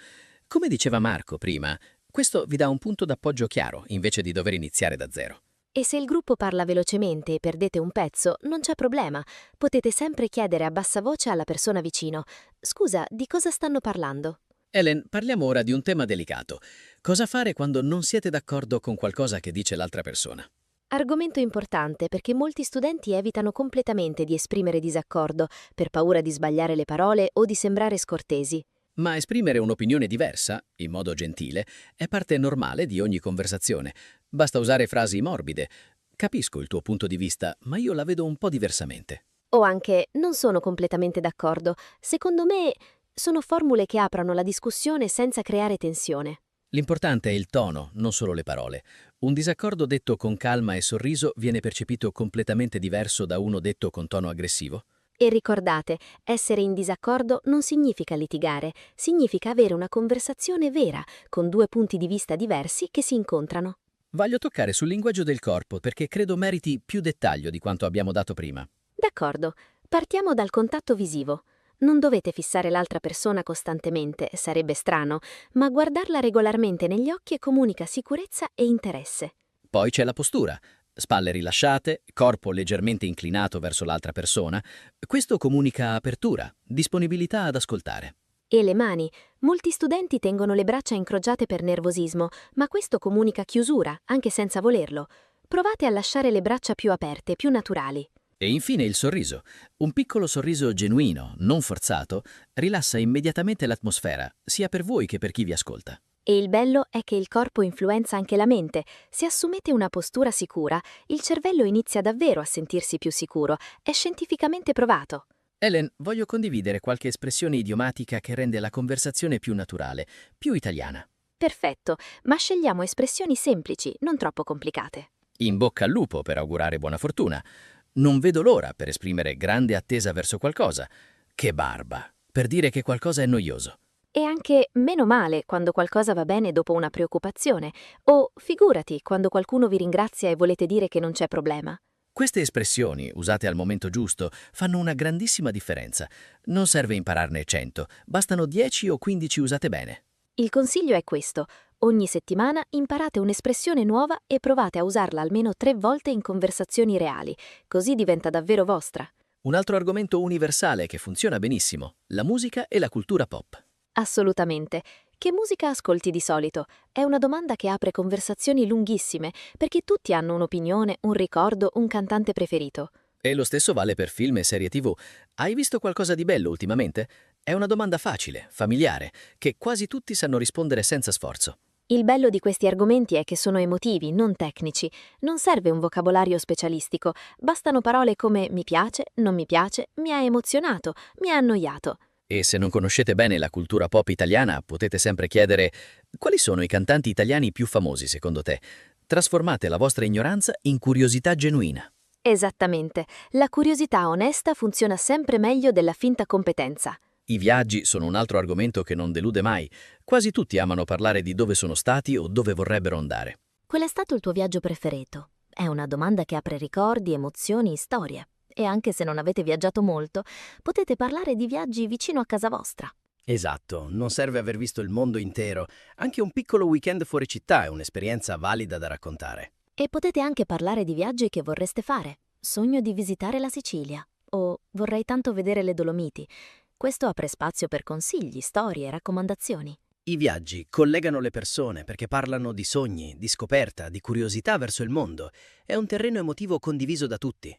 Come diceva Marco prima, questo vi dà un punto d'appoggio chiaro invece di dover iniziare da zero. E se il gruppo parla velocemente e perdete un pezzo, non c'è problema. Potete sempre chiedere a bassa voce alla persona vicino: «Scusa, di cosa stanno parlando?» Ellen, parliamo ora di un tema delicato. Cosa fare quando non siete d'accordo con qualcosa che dice l'altra persona? Argomento importante perché molti studenti evitano completamente di esprimere disaccordo per paura di sbagliare le parole o di sembrare scortesi. Ma esprimere un'opinione diversa, in modo gentile, è parte normale di ogni conversazione. Basta usare frasi morbide. Capisco il tuo punto di vista, ma io la vedo un po' diversamente. O anche «non sono completamente d'accordo, secondo me...» sono formule che aprono la discussione senza creare tensione. L'importante è il tono, non solo le parole. Un disaccordo detto con calma e sorriso viene percepito completamente diverso da uno detto con tono aggressivo. E ricordate, essere in disaccordo non significa litigare, significa avere una conversazione vera, con due punti di vista diversi che si incontrano. Voglio toccare sul linguaggio del corpo perché credo meriti più dettaglio di quanto abbiamo dato prima. D'accordo, partiamo dal contatto visivo. Non dovete fissare l'altra persona costantemente, sarebbe strano, ma guardarla regolarmente negli occhi comunica sicurezza e interesse. Poi c'è la postura. Spalle rilasciate, corpo leggermente inclinato verso l'altra persona. Questo comunica apertura, disponibilità ad ascoltare. E le mani. Molti studenti tengono le braccia incrociate per nervosismo, ma questo comunica chiusura, anche senza volerlo. Provate a lasciare le braccia più aperte, più naturali. E infine il sorriso. Un piccolo sorriso genuino, non forzato, rilassa immediatamente l'atmosfera, sia per voi che per chi vi ascolta. E il bello è che il corpo influenza anche la mente. Se assumete una postura sicura, il cervello inizia davvero a sentirsi più sicuro. È scientificamente provato. Ellen, voglio condividere qualche espressione idiomatica che rende la conversazione più naturale, più italiana. Perfetto, ma scegliamo espressioni semplici, non troppo complicate. In bocca al lupo per augurare buona fortuna. Non vedo l'ora per esprimere grande attesa verso qualcosa. Che barba, per dire che qualcosa è noioso. E anche meno male quando qualcosa va bene dopo una preoccupazione, o figurati quando qualcuno vi ringrazia e volete dire che non c'è problema. Queste espressioni, usate al momento giusto, fanno una grandissima differenza. Non serve impararne 100, bastano 10 o 15 usate bene. Il consiglio è questo: ogni settimana imparate un'espressione nuova e provate a usarla almeno 3 volte in conversazioni reali, così diventa davvero vostra. Un altro argomento universale che funziona benissimo, la musica e la cultura pop. Assolutamente. Che musica ascolti di solito? È una domanda che apre conversazioni lunghissime, perché tutti hanno un'opinione, un ricordo, un cantante preferito. E lo stesso vale per film e serie TV. Hai visto qualcosa di bello ultimamente? È una domanda facile, familiare, che quasi tutti sanno rispondere senza sforzo. Il bello di questi argomenti è che sono emotivi, non tecnici. Non serve un vocabolario specialistico, bastano parole come mi piace, non mi piace, mi ha emozionato, mi ha annoiato. E se non conoscete bene la cultura pop italiana, potete sempre chiedere quali sono i cantanti italiani più famosi secondo te? Trasformate la vostra ignoranza in curiosità genuina. Esattamente. La curiosità onesta funziona sempre meglio della finta competenza. I viaggi sono un altro argomento che non delude mai. Quasi tutti amano parlare di dove sono stati o dove vorrebbero andare. Qual è stato il tuo viaggio preferito? È una domanda che apre ricordi, emozioni, storie. E anche se non avete viaggiato molto, potete parlare di viaggi vicino a casa vostra. Esatto, non serve aver visto il mondo intero. Anche un piccolo weekend fuori città è un'esperienza valida da raccontare. E potete anche parlare di viaggi che vorreste fare. Sogno di visitare la Sicilia. O vorrei tanto vedere le Dolomiti. Questo apre spazio per consigli, storie e raccomandazioni. I viaggi collegano le persone perché parlano di sogni, di scoperta, di curiosità verso il mondo. È un terreno emotivo condiviso da tutti.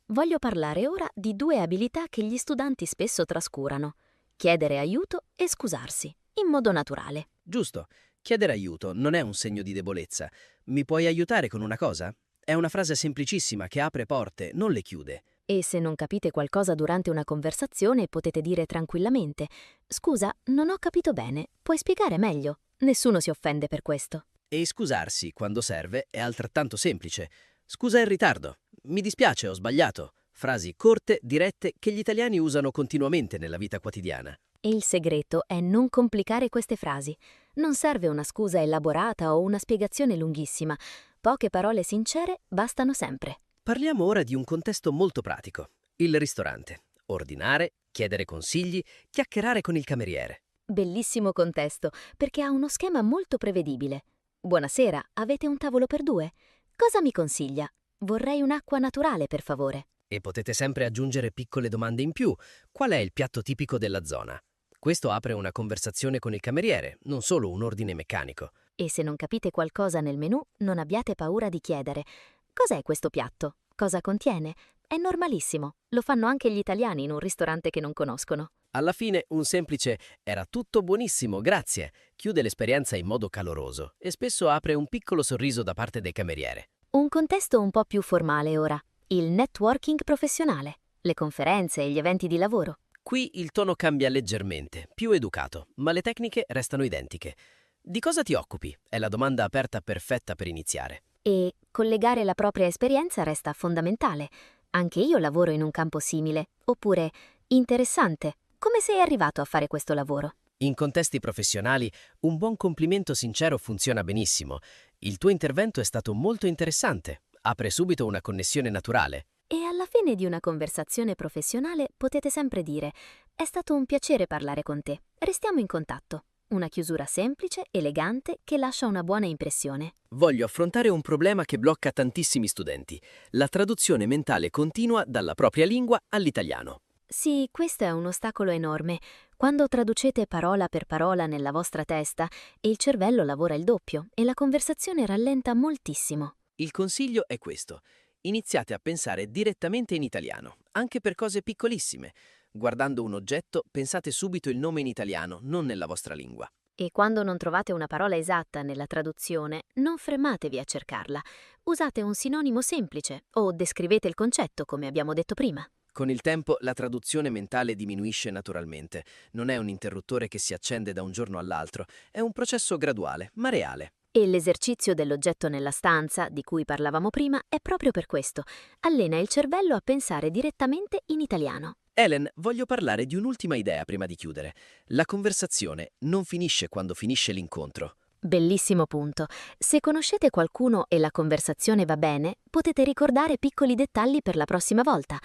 Voglio parlare ora di 2 abilità che gli studenti spesso trascurano: chiedere aiuto e scusarsi, in modo naturale. Giusto, chiedere aiuto non è un segno di debolezza. Mi puoi aiutare con una cosa? È una frase semplicissima che apre porte, non le chiude. E se non capite qualcosa durante una conversazione, potete dire tranquillamente: «Scusa, non ho capito bene, puoi spiegare meglio?» Nessuno si offende per questo. E scusarsi, quando serve, è altrettanto semplice. Scusa il ritardo. Mi dispiace, ho sbagliato. Frasi corte, dirette, che gli italiani usano continuamente nella vita quotidiana. E il segreto è non complicare queste frasi. Non serve una scusa elaborata o una spiegazione lunghissima. Poche parole sincere bastano sempre. Parliamo ora di un contesto molto pratico. Il ristorante. Ordinare, chiedere consigli, chiacchierare con il cameriere. Bellissimo contesto, perché ha uno schema molto prevedibile. Buonasera, avete un tavolo per due? Cosa mi consiglia? Vorrei un'acqua naturale, per favore. E potete sempre aggiungere piccole domande in più. Qual è il piatto tipico della zona? Questo apre una conversazione con il cameriere, non solo un ordine meccanico. E se non capite qualcosa nel menù, non abbiate paura di chiedere: «Cos'è questo piatto? Cosa contiene?» È normalissimo. Lo fanno anche gli italiani in un ristorante che non conoscono. Alla fine un semplice «era tutto buonissimo, grazie» chiude l'esperienza in modo caloroso e spesso apre un piccolo sorriso da parte del cameriere. Un contesto un po' più formale ora. Il networking professionale, le conferenze e gli eventi di lavoro. Qui il tono cambia leggermente, più educato, ma le tecniche restano identiche. Di cosa ti occupi? È la domanda aperta perfetta per iniziare. E collegare la propria esperienza resta fondamentale. Anche io lavoro in un campo simile. Oppure, interessante, come sei arrivato a fare questo lavoro? In contesti professionali, un buon complimento sincero funziona benissimo. Il tuo intervento è stato molto interessante. Apre subito una connessione naturale. E alla fine di una conversazione professionale potete sempre dire: «È stato un piacere parlare con te. Restiamo in contatto». Una chiusura semplice, elegante, che lascia una buona impressione. Voglio affrontare un problema che blocca tantissimi studenti: la traduzione mentale continua dalla propria lingua all'italiano. Sì, questo è un ostacolo enorme. Quando traducete parola per parola nella vostra testa, il cervello lavora il doppio e la conversazione rallenta moltissimo. Il consiglio è questo: iniziate a pensare direttamente in italiano, anche per cose piccolissime. Guardando un oggetto, pensate subito il nome in italiano, non nella vostra lingua. E quando non trovate una parola esatta nella traduzione, non fermatevi a cercarla. Usate un sinonimo semplice o descrivete il concetto, come abbiamo detto prima. Con il tempo la traduzione mentale diminuisce naturalmente. Non è un interruttore che si accende da un giorno all'altro, è un processo graduale, ma reale. E l'esercizio dell'oggetto nella stanza, di cui parlavamo prima, è proprio per questo. Allena il cervello a pensare direttamente in italiano. Helen, voglio parlare di un'ultima idea prima di chiudere. La conversazione non finisce quando finisce l'incontro. Bellissimo punto. Se conoscete qualcuno e la conversazione va bene, potete ricordare piccoli dettagli per la prossima volta.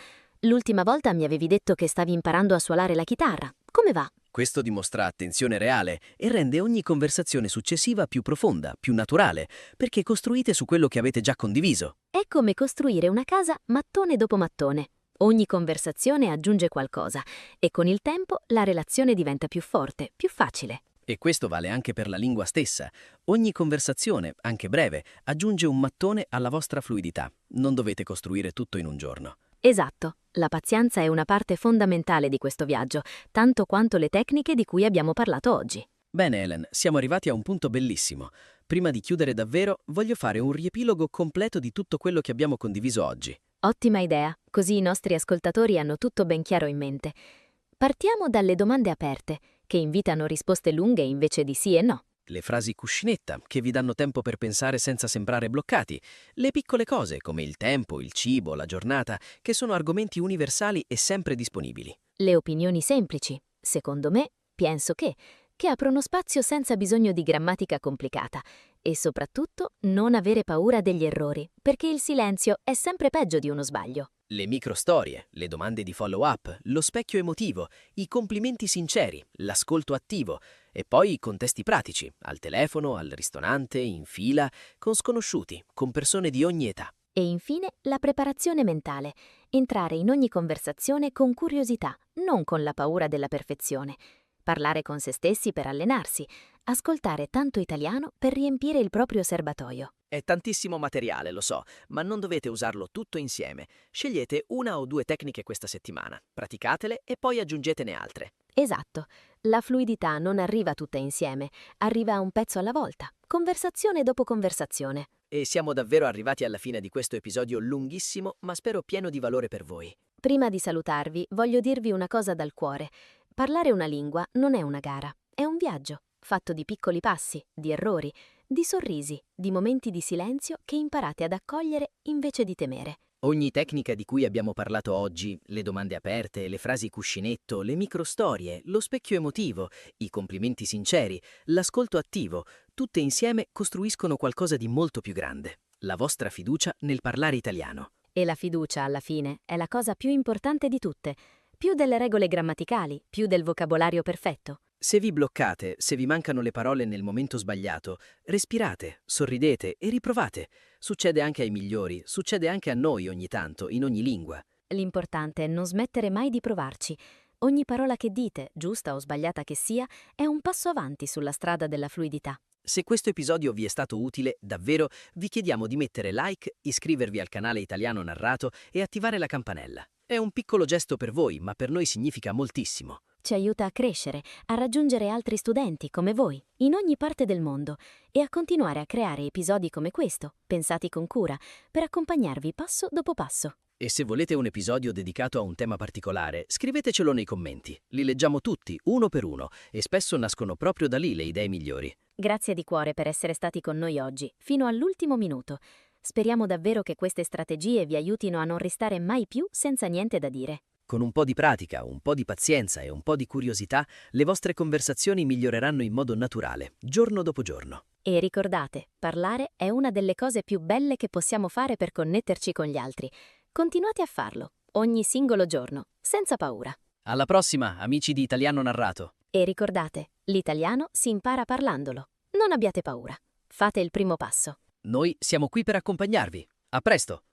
L'ultima volta mi avevi detto che stavi imparando a suonare la chitarra. Come va? Questo dimostra attenzione reale e rende ogni conversazione successiva più profonda, più naturale, perché costruite su quello che avete già condiviso. È come costruire una casa mattone dopo mattone. Ogni conversazione aggiunge qualcosa e con il tempo la relazione diventa più forte, più facile. E questo vale anche per la lingua stessa. Ogni conversazione, anche breve, aggiunge un mattone alla vostra fluidità. Non dovete costruire tutto in un giorno. Esatto, la pazienza è una parte fondamentale di questo viaggio, tanto quanto le tecniche di cui abbiamo parlato oggi. Bene, Helen, siamo arrivati a un punto bellissimo. Prima di chiudere davvero, voglio fare un riepilogo completo di tutto quello che abbiamo condiviso oggi. Ottima idea, così i nostri ascoltatori hanno tutto ben chiaro in mente. Partiamo dalle domande aperte, che invitano risposte lunghe invece di sì e no. Le frasi cuscinetta, che vi danno tempo per pensare senza sembrare bloccati. Le piccole cose, come il tempo, il cibo, la giornata, che sono argomenti universali e sempre disponibili. Le opinioni semplici, secondo me, penso che aprono spazio senza bisogno di grammatica complicata. E soprattutto non avere paura degli errori, perché il silenzio è sempre peggio di uno sbaglio. Le microstorie, le domande di follow-up, lo specchio emotivo, i complimenti sinceri, l'ascolto attivo e poi i contesti pratici, al telefono, al ristorante, in fila, con sconosciuti, con persone di ogni età. E infine la preparazione mentale, entrare in ogni conversazione con curiosità, non con la paura della perfezione. Parlare con se stessi per allenarsi, ascoltare tanto italiano per riempire il proprio serbatoio. È tantissimo materiale, lo so, ma non dovete usarlo tutto insieme. Scegliete una o due tecniche questa settimana, praticatele e poi aggiungetene altre. Esatto, la fluidità non arriva tutta insieme, arriva un pezzo alla volta, conversazione dopo conversazione. E siamo davvero arrivati alla fine di questo episodio lunghissimo, ma spero pieno di valore per voi. Prima di salutarvi, voglio dirvi una cosa dal cuore. Parlare una lingua non è una gara, è un viaggio, fatto di piccoli passi, di errori, di sorrisi, di momenti di silenzio che imparate ad accogliere invece di temere. Ogni tecnica di cui abbiamo parlato oggi, le domande aperte, le frasi cuscinetto, le microstorie, lo specchio emotivo, i complimenti sinceri, l'ascolto attivo, tutte insieme costruiscono qualcosa di molto più grande, la vostra fiducia nel parlare italiano. E la fiducia, alla fine, è la cosa più importante di tutte, più delle regole grammaticali, più del vocabolario perfetto. Se vi bloccate, se vi mancano le parole nel momento sbagliato, respirate, sorridete e riprovate. Succede anche ai migliori, succede anche a noi ogni tanto, in ogni lingua. L'importante è non smettere mai di provarci. Ogni parola che dite, giusta o sbagliata che sia, è un passo avanti sulla strada della fluidità. Se questo episodio vi è stato utile, davvero, vi chiediamo di mettere like, iscrivervi al canale Italiano Narrato e attivare la campanella. È un piccolo gesto per voi, ma per noi significa moltissimo. Ci aiuta a crescere, a raggiungere altri studenti come voi, in ogni parte del mondo, e a continuare a creare episodi come questo, pensati con cura, per accompagnarvi passo dopo passo. E se volete un episodio dedicato a un tema particolare, scrivetecelo nei commenti. Li leggiamo tutti, uno per uno, e spesso nascono proprio da lì le idee migliori. Grazie di cuore per essere stati con noi oggi, fino all'ultimo minuto. Speriamo davvero che queste strategie vi aiutino a non restare mai più senza niente da dire. Con un po' di pratica, un po' di pazienza e un po' di curiosità, le vostre conversazioni miglioreranno in modo naturale, giorno dopo giorno. E ricordate, parlare è una delle cose più belle che possiamo fare per connetterci con gli altri. Continuate a farlo, ogni singolo giorno, senza paura. Alla prossima, amici di Italiano Narrato! E ricordate, l'italiano si impara parlandolo. Non abbiate paura. Fate il primo passo. Noi siamo qui per accompagnarvi. A presto!